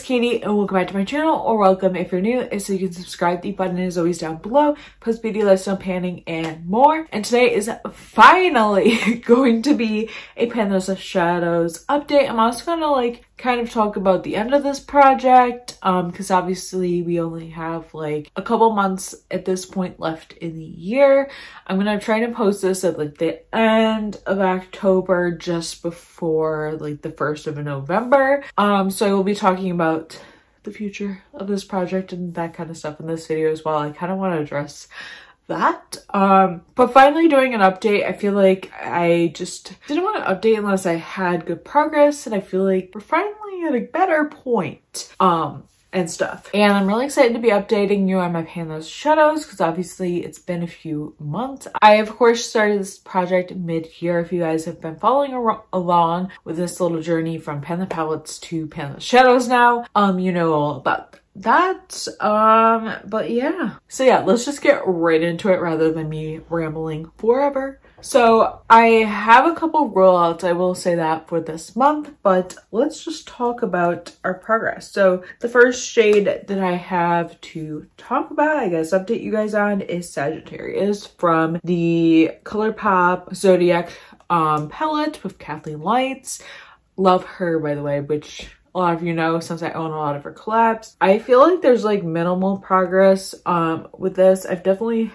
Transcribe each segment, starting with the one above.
Katie and welcome back to my channel, or welcome if you're new. So you can subscribe, the button is always down below, post beauty, lifestyle, panning, and more. And today is finally going to be a Eyeshadows update. I'm also gonna kind of talk about the end of this project because obviously we only have like a couple months at this point left in the year. I'm gonna try to post this at like the end of October, just before like the 1st of November. So I will be talking about the future of this project and that kind of stuff in this video as well. I kind of want to address that. But finally doing an update, I feel like I just didn't want to update unless I had good progress, and I feel like we're finally at a better point and stuff. And I'm really excited to be updating you on my Eyeshadows because obviously it's been a few months. I of course started this project mid-year. If you guys have been following along with this little journey from Pan the Palettes to Eyeshadows now, you know all about that. But yeah, so yeah, let's just get right into it rather than me rambling forever. So I have a couple rollouts, I will say that, for this month, but let's just talk about our progress. So the first shade that I have to talk about, I guess update you guys on, is Sagittarius from the ColourPop Zodiac palette with Kathleen Lights. Love her, by the way, which a lot of you know since I own a lot of her collabs. I feel like there's like minimal progress with this. I've definitely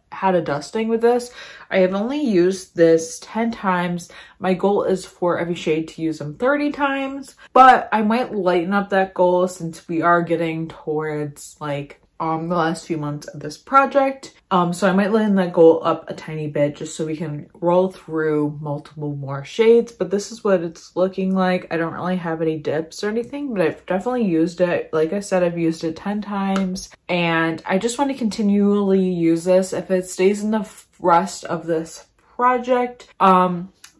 had a dusting with this. I have only used this 10 times. My goal is for every shade to use them 30 times, but I might lighten up that goal since we are getting towards like the last few months of this project. So I might lighten that goal up a tiny bit just so we can roll through multiple more shades, but this is what it's looking like. I don't really have any dips or anything, but I've definitely used it. Like I said, I've used it 10 times and I just want to continually use this. If it stays in the rest of this project,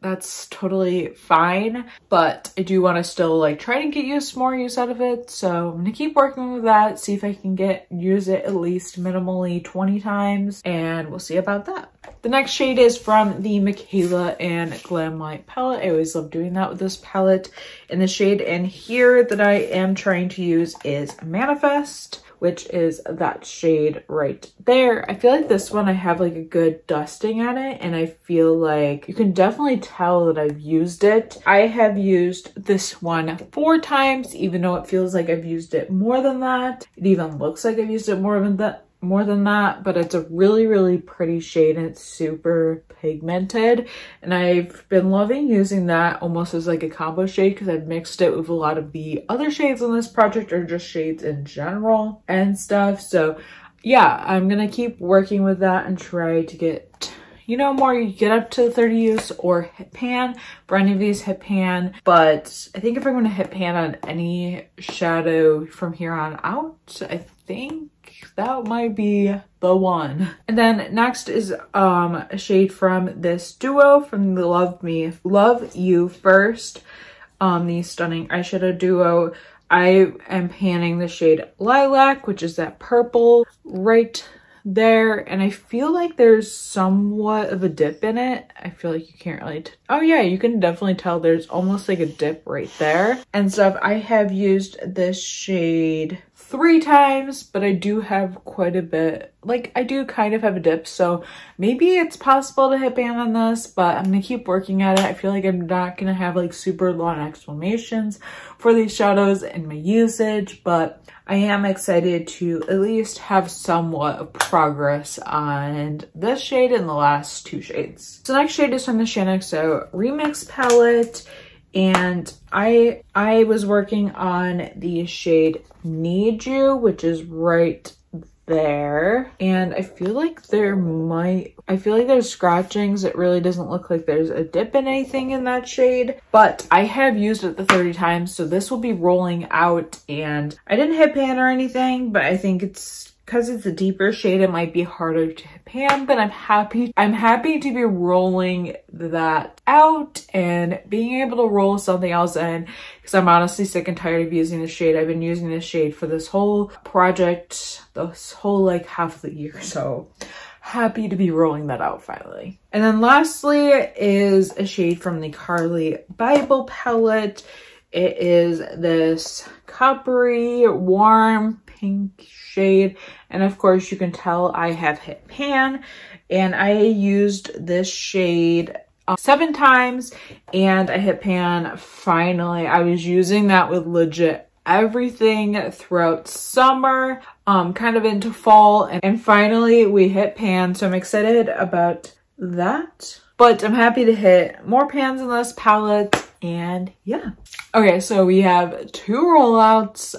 that's totally fine, but I do want to still try to get more use out of it. So I'm gonna keep working with that, see if I can use it at least minimally 20 times, and we'll see about that. The next shade is from the Michaela and Glam Light palette. I always love doing that with this palette. And the shade in here that I am trying to use is Manifest, which is that shade right there. I feel like this one I have like a good dusting at it, and I feel like you can definitely tell that I've used it. I have used this one 4 times, even though it feels like I've used it more than that. It even looks like I've used it more than that, but it's a really pretty shade and it's super pigmented, and I've been loving using that almost as like a combo shade because I've mixed it with a lot of the other shades on this project, or just shades in general and stuff. So yeah, I'm gonna keep working with that and try to get more. You get up to 30 use or hit pan. For any of these, hit pan, but I think if I'm going to hit pan on any shadow from here on out, I think that might be the one. And then next is a shade from this duo from the Love You First, the stunning eyeshadow duo. I am panning the shade Lilac, which is that purple right there, and I feel like there's somewhat of a dip in it. I feel like you can't really oh yeah, you can definitely tell there's almost like a dip right there and stuff. I have used this shade 3 times, but I do have quite a bit, I do kind of have a dip, so maybe it's possible to hit pan on this, but I'm gonna keep working at it. I feel like I'm not gonna have super long explanations for these shadows in my usage, but I am excited to at least have somewhat of progress on this shade and the last 2 shades. So the next shade is from the Katiexobeauty Remix palette, and I was working on the shade Need You, which is right there, and I feel like there's scratchings. It really doesn't look like there's a dip in anything in that shade, but I have used it the 30 times, so this will be rolling out, and I didn't hit pan or anything, but I think it's because it's a deeper shade, it might be harder to hit pan, but I'm happy to be rolling that out and being able to roll something else in, because I'm honestly sick and tired of using this shade. I've been using this shade for this whole project, this whole half of the year, so happy to be rolling that out finally. And then lastly is a shade from the Carly Bible palette. It is this coppery, warm pink shade. And of course you can tell I have hit pan, and I used this shade 7 times and I hit pan finally. I was using that with legit everything throughout summer, kind of into fall, and finally we hit pan, so I'm excited about that. But I'm happy to hit more pans in this palette, and yeah. Okay, so we have 2 rollouts,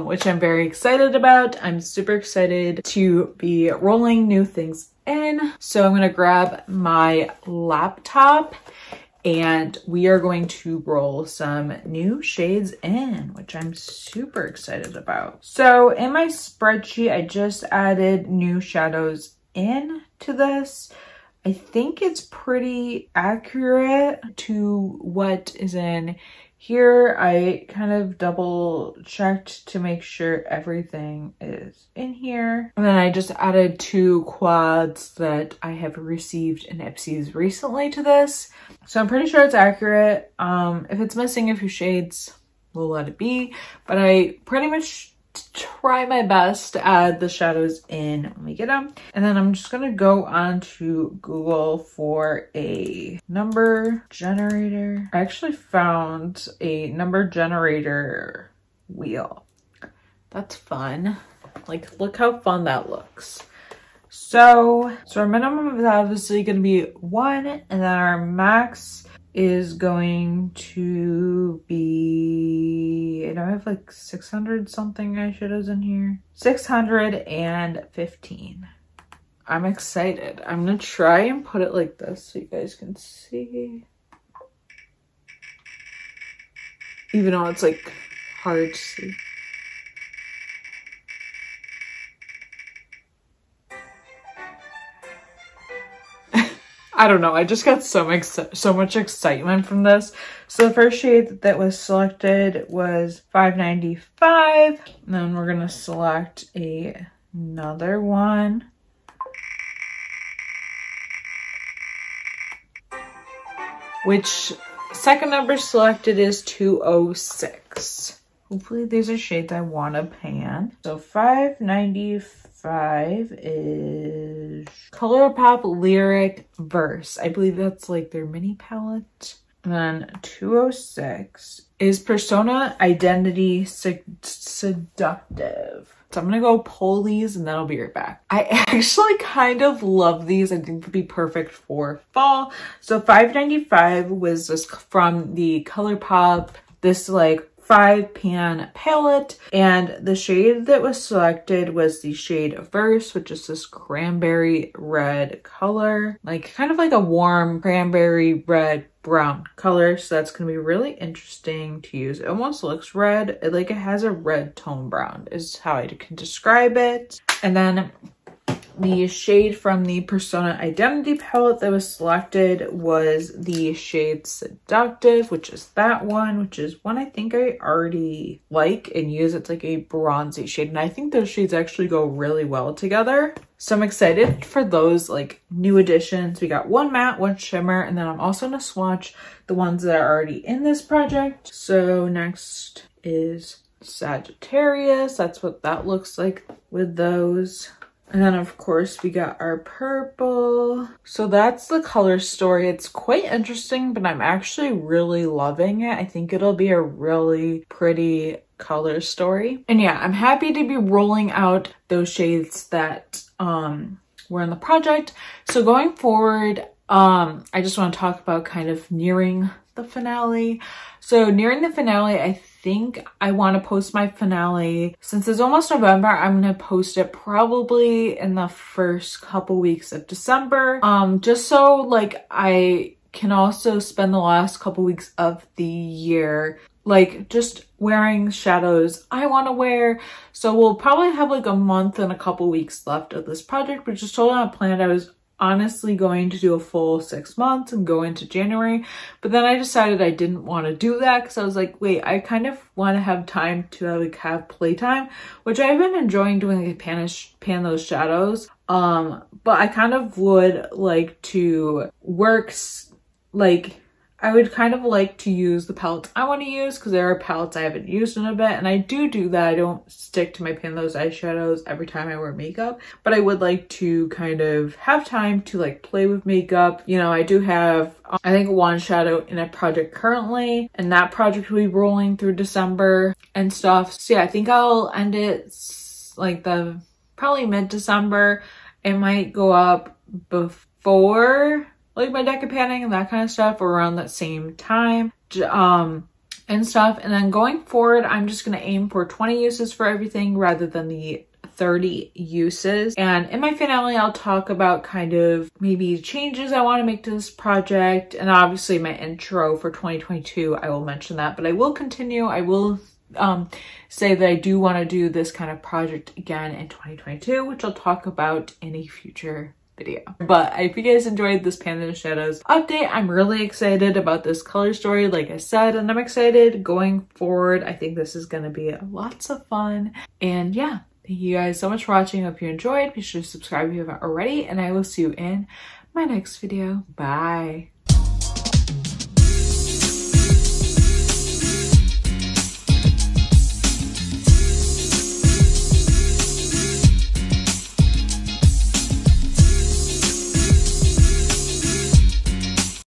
which I'm very excited about. I'm super excited to be rolling new things in. So I'm gonna grab my laptop and we are going to roll some new shades in, which I'm super excited about. So in my spreadsheet, I just added new shadows in to this. I think it's pretty accurate to what is in here. I kind of double checked to make sure everything is in here. And then I just added 2 quads that I have received in Ipsy's recently to this. So I'm pretty sure it's accurate. If it's missing a few shades, we'll let it be. But I pretty much try my best to add the shadows in when we get them. And then I'm just gonna go on to Google for a number generator. I actually found a number generator wheel. That's fun. Like, look how fun that looks. So our minimum is obviously gonna be 1, and then our max is going to be, I know I have like 600 something eyeshadows in here. 615. I'm excited. I'm gonna try and put it like this so you guys can see. Even though it's like hard to see. I don't know, I just got so much excitement from this. So the first shade that was selected was 595. And then we're gonna select another one. Which second number selected is 206. Hopefully these are shades I want to pan. So 595 is ColourPop Lyric Verse. I believe that's like their mini palette. And then 206 is Persona Identity Seductive. So I'm gonna go pull these and then I'll be right back. I actually kind of love these. I think they'd be perfect for fall. So 595 was just from the ColourPop, this like 5-pan palette, and the shade that was selected was the shade Verse, which is this cranberry red color, like kind of like a warm cranberry red brown color. So that's gonna be really interesting to use. It almost looks red, it has a red tone brown is how I can describe it. And then the shade from the Persona Identity palette that was selected was the shade Seductive, which is that one, which is one I think I already like and use. It's like a bronzy shade, and I think those shades actually go really well together. So I'm excited for those like new additions. We got 1 matte, 1 shimmer, and then I'm also gonna swatch the ones that are already in this project. So next is Sagittarius. That's what that looks like with those. And then of course we got our purple. So that's the color story. It's quite interesting, but I'm actually really loving it. I think it'll be a really pretty color story. And yeah, I'm happy to be rolling out those shades that were in the project. So going forward, I just want to talk about kind of nearing the finale. So nearing the finale, I think I want to post my finale. Since it's almost November, I'm going to post it probably in the first couple weeks of December. Just so like I can also spend the last couple weeks of the year like just wearing shadows I want to wear. So we'll probably have like a month and a couple weeks left of this project, which is totally not planned. I was honestly going to do a full 6 months and go into January, but then I decided I didn't want to do that because I was like, wait, I kind of want to have time to like have playtime, which I've been enjoying doing, like pan those shadows. But I kind of would like to work like I would kind of like to use the palettes I want to use, because there are palettes I haven't used in a bit, and I do that. I don't stick to my Pan those eyeshadows every time I wear makeup, but I would like to kind of have time to like play with makeup. You know, I do have, I think, one shadow in a project currently, and that project will be rolling through December and stuff. So yeah, I think I'll end it like probably mid-December. It might go up before like my deck of panning and that kind of stuff, or around that same time and stuff. And then going forward, I'm just gonna aim for 20 uses for everything rather than the 30 uses. And in my finale, I'll talk about kind of maybe changes I want to make to this project, and obviously my intro for 2022, I will mention that. But I will continue, I will say that I do want to do this kind of project again in 2022, which I'll talk about in a future video. But if you guys enjoyed this Pan those shadows update, I'm really excited about this color story, like I said, and I'm excited going forward. I think this is going to be lots of fun. And yeah, thank you guys so much for watching. I hope you enjoyed. Be sure to subscribe if you haven't already, and I will see you in my next video. Bye.